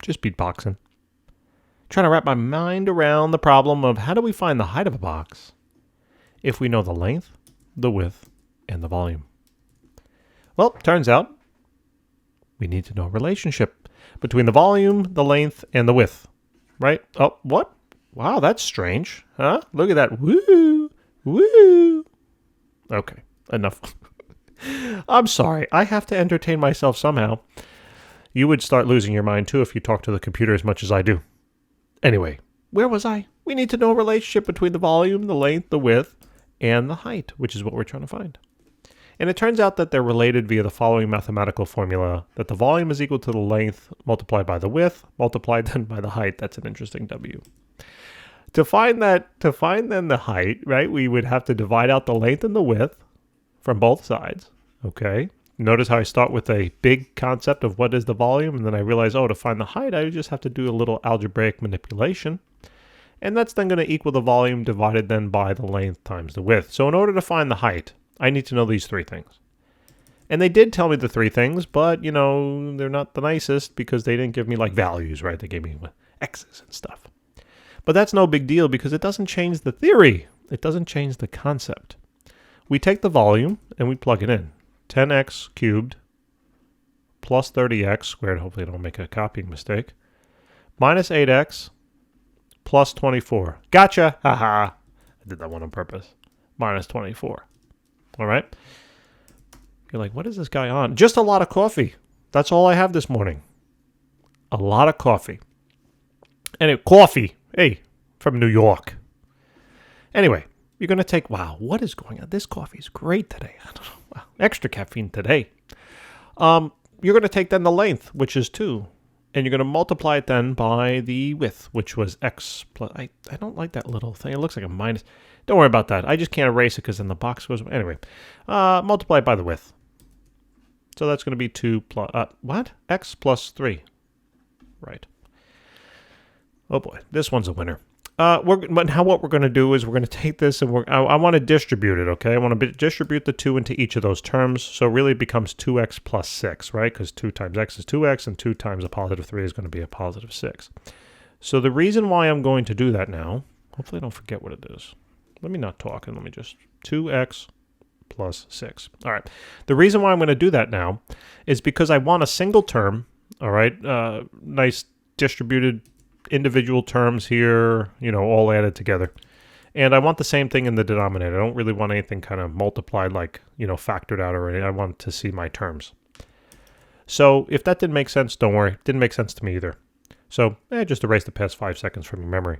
Just beatboxing. Trying to wrap my mind around the problem of how do we find the height of a box if we know the length, the width, and the volume. Well, turns out we need to know a relationship between the volume, the length, and the width, right? Oh, what? Wow, that's strange, huh? Look at that. Woo! Woo! Okay, enough. I'm sorry. I have to entertain myself somehow. You would start losing your mind, too, if you talk to the computer as much as I do. Anyway, where was I? We need to know a relationship between the volume, the length, the width, and the height, which is what we're trying to find. And it turns out that they're related via the following mathematical formula, that the volume is equal to the length multiplied by the width, multiplied then by the height. That's an interesting W. To find then the height, right, we would have to divide out the length and the width from both sides, okay? Notice how I start with a big concept of what is the volume, and then I realize, oh, to find the height, I just have to do a little algebraic manipulation. And that's then going to equal the volume divided then by the length times the width. So in order to find the height, I need to know these three things. And they did tell me the three things, but, you know, they're not the nicest because they didn't give me, like, values, right? They gave me x's and stuff. But that's no big deal because it doesn't change the theory. It doesn't change the concept. We take the volume and we plug it in. 10x cubed plus 30x squared, hopefully I don't make a copying mistake, minus 8x plus 24. Gotcha! Haha! I did that one on purpose. Minus 24. All right? You're like, what is this guy on? Just a lot of coffee. That's all I have this morning. A lot of coffee. Anyway, coffee. Hey, from New York. Anyway, you're going to take, wow, what is going on? This coffee is great today. I don't know. Wow, extra caffeine today. You're going to take then the length, which is 2, and you're going to multiply it then by the width, which was x plus, I don't like that little thing. It looks like a minus. Don't worry about that. I just can't erase it because then the box goes, anyway. Multiply it by the width. So that's going to be 2 plus, what? X plus 3. Right. Oh boy, this one's a winner. What we're going to do is we're going to take this and I want to distribute it, okay? I want to distribute the 2 into each of those terms, so really it becomes 2x plus 6, right? Because 2 times x is 2x, and 2 times a positive 3 is going to be a positive 6. So the reason why I'm going to do that now, hopefully I don't forget what it is. Let me not talk, and let me just, 2x plus 6. All right. The reason why I'm going to do that now is because I want a single term, all right? Nice distributed individual terms here, you know, all added together. And I want the same thing in the denominator. I don't really want anything kind of multiplied like, you know, factored out already. I want to see my terms. So if that didn't make sense, don't worry. It didn't make sense to me either. So just erase the past 5 seconds from your memory.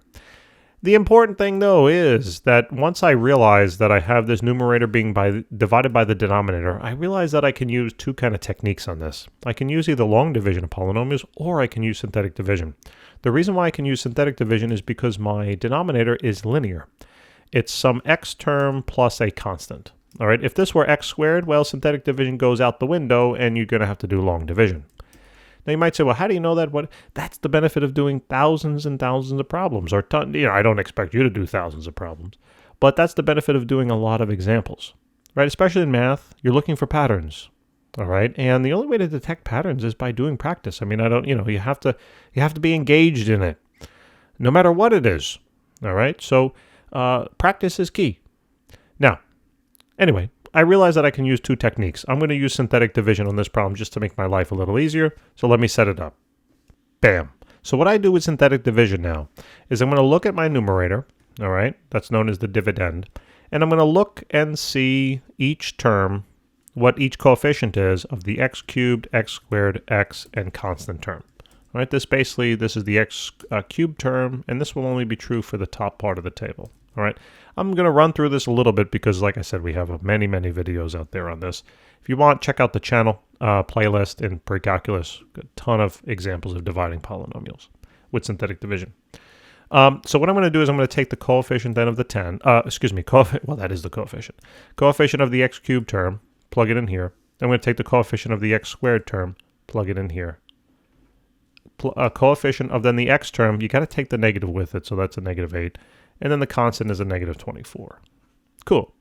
The important thing, though, is that once I realize that I have this numerator being divided by the denominator, I realize that I can use 2 kind of techniques on this. I can use either long division of polynomials, or I can use synthetic division. The reason why I can use synthetic division is because my denominator is linear. It's some x term plus a constant. All right. If this were x squared, well, synthetic division goes out the window, and you're going to have to do long division. Now you might say, well, how do you know that? That's the benefit of doing thousands and thousands of problems. Or I don't expect you to do thousands of problems, but that's the benefit of doing a lot of examples, right? Especially in math, you're looking for patterns, all right? And the only way to detect patterns is by doing practice. I mean, you have to be engaged in it, no matter what it is, all right? So practice is key. Now, anyway, I realize that I can use 2 techniques. I'm going to use synthetic division on this problem just to make my life a little easier. So let me set it up. Bam. So what I do with synthetic division now is I'm going to look at my numerator, all right? That's known as the dividend. And I'm going to look and see each term, what each coefficient is of the x cubed, x squared, x, and constant term. All right, this is the x cubed term, and this will only be true for the top part of the table. All right, I'm going to run through this a little bit because, like I said, we have many, many videos out there on this. If you want, check out the channel playlist in pre-calculus. A ton of examples of dividing polynomials with synthetic division. So what I'm going to do is I'm going to take the coefficient then of the 10. Well, that is the coefficient. Coefficient of the x cubed term, plug it in here. I'm going to take the coefficient of the x squared term, plug it in here. Coefficient of then the x term, you got to take the negative with it, so that's a negative 8. And then the constant is a negative 24. Cool.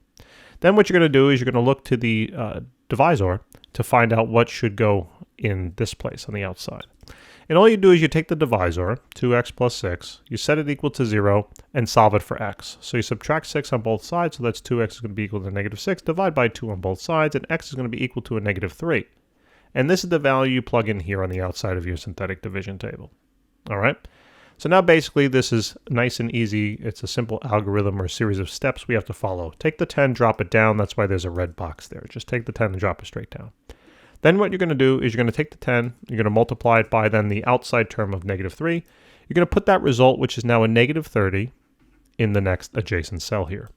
Then what you're going to do is you're going to look to the divisor to find out what should go in this place on the outside. And all you do is you take the divisor, 2x plus 6, you set it equal to 0, and solve it for x. So you subtract 6 on both sides, so that's 2x is going to be equal to negative 6, divide by 2 on both sides, and x is going to be equal to a negative 3. And this is the value you plug in here on the outside of your synthetic division table. All right? So now basically this is nice and easy. It's a simple algorithm or a series of steps we have to follow. Take the 10, drop it down. That's why there's a red box there. Just take the 10 and drop it straight down. Then what you're going to do is you're going to take the 10, you're going to multiply it by then the outside term of negative 3. You're going to put that result, which is now a negative 30, in the next adjacent cell here.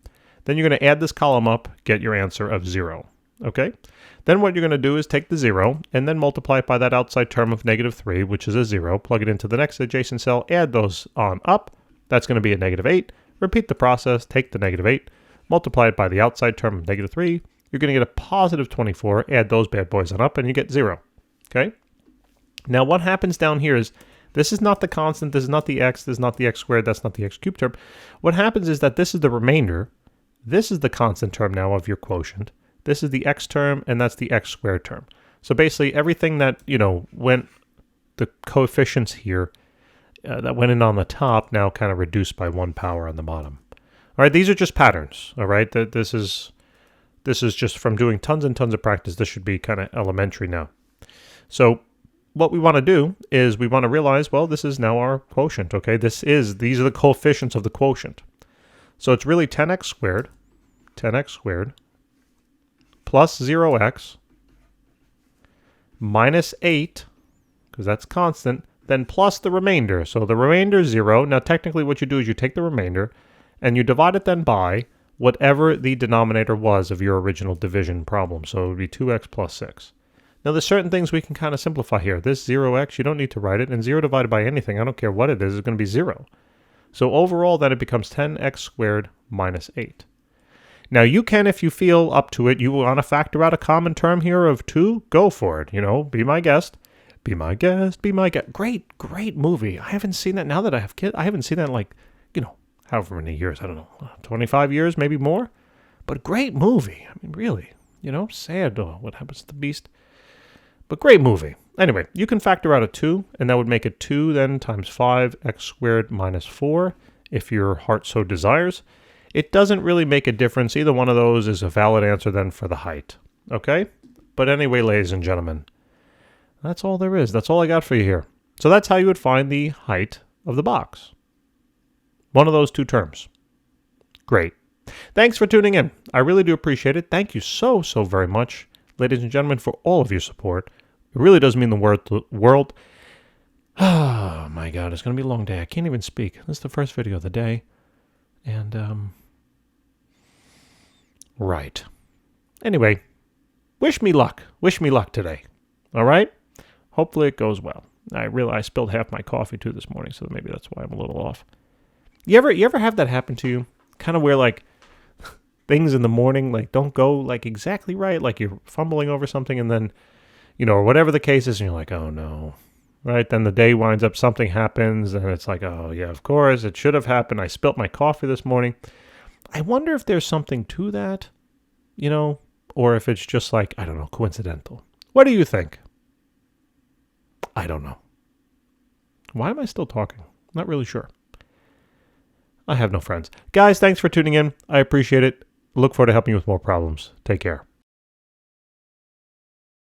Then you're going to add this column up, get your answer of 0. Okay? Then what you're going to do is take the 0 and then multiply it by that outside term of negative 3, which is a 0, plug it into the next adjacent cell, add those on up. That's going to be a negative 8. Repeat the process, take the negative 8, multiply it by the outside term of negative 3. You're going to get a positive 24, add those bad boys on up, and you get 0. Okay? Now what happens down here is, this is not the constant, this is not the x, this is not the x squared, that's not the x cubed term. What happens is that this is the remainder, this is the constant term now of your quotient, this is the x term, and that's the x squared term. So basically everything that, went, the coefficients here, that went in on the top now kind of reduced by 1 power on the bottom. All right, these are just patterns, all right? This is just from doing tons and tons of practice. This should be kind of elementary now. So what we want to do is we want to realize, well, this is now our quotient, okay? These are the coefficients of the quotient. So it's really 10x squared plus 0x minus 8, because that's constant, then plus the remainder. So the remainder is 0. Now technically what you do is you take the remainder and you divide it then by whatever the denominator was of your original division problem. So it would be 2x plus 6. Now there's certain things we can kind of simplify here. This 0x, you don't need to write it, and 0 divided by anything, I don't care what it is going to be 0. So overall then it becomes 10x squared minus 8. Now you can, if you feel up to it, you want to factor out a common term here of 2, go for it. Be my guest. Be my guest, be my guest. Great movie. I haven't seen that now that I have kids. I haven't seen that in like, however many years, I don't know, 25 years, maybe more. But great movie. I mean, really, sad what happens to the beast. But great movie. Anyway, you can factor out a 2, and that would make it 2 then times 5x squared minus 4, if your heart so desires. It doesn't really make a difference. Either one of those is a valid answer then for the height. Okay? But anyway, ladies and gentlemen, that's all there is. That's all I got for you here. So that's how you would find the height of the box. One of those two terms. Great. Thanks for tuning in. I really do appreciate it. Thank you so very much, ladies and gentlemen, for all of your support. It really does mean the world. Oh, my God. It's going to be a long day. I can't even speak. This is the first video of the day. And, right. Anyway, wish me luck. Wish me luck today. All right? Hopefully it goes well. I spilled half my coffee, too, this morning, so maybe that's why I'm a little off. You ever have that happen to you? Kind of where, like, things in the morning, like, don't go, like, exactly right. Like, you're fumbling over something, and then, or whatever the case is, and you're like, oh, no. Right? Then the day winds up, something happens, and it's like, oh, yeah, of course, it should have happened. I spilt my coffee this morning. I wonder if there's something to that, or if it's just like, I don't know, coincidental. What do you think? I don't know. Why am I still talking? Not really sure. I have no friends. Guys, thanks for tuning in. I appreciate it. Look forward to helping you with more problems. Take care.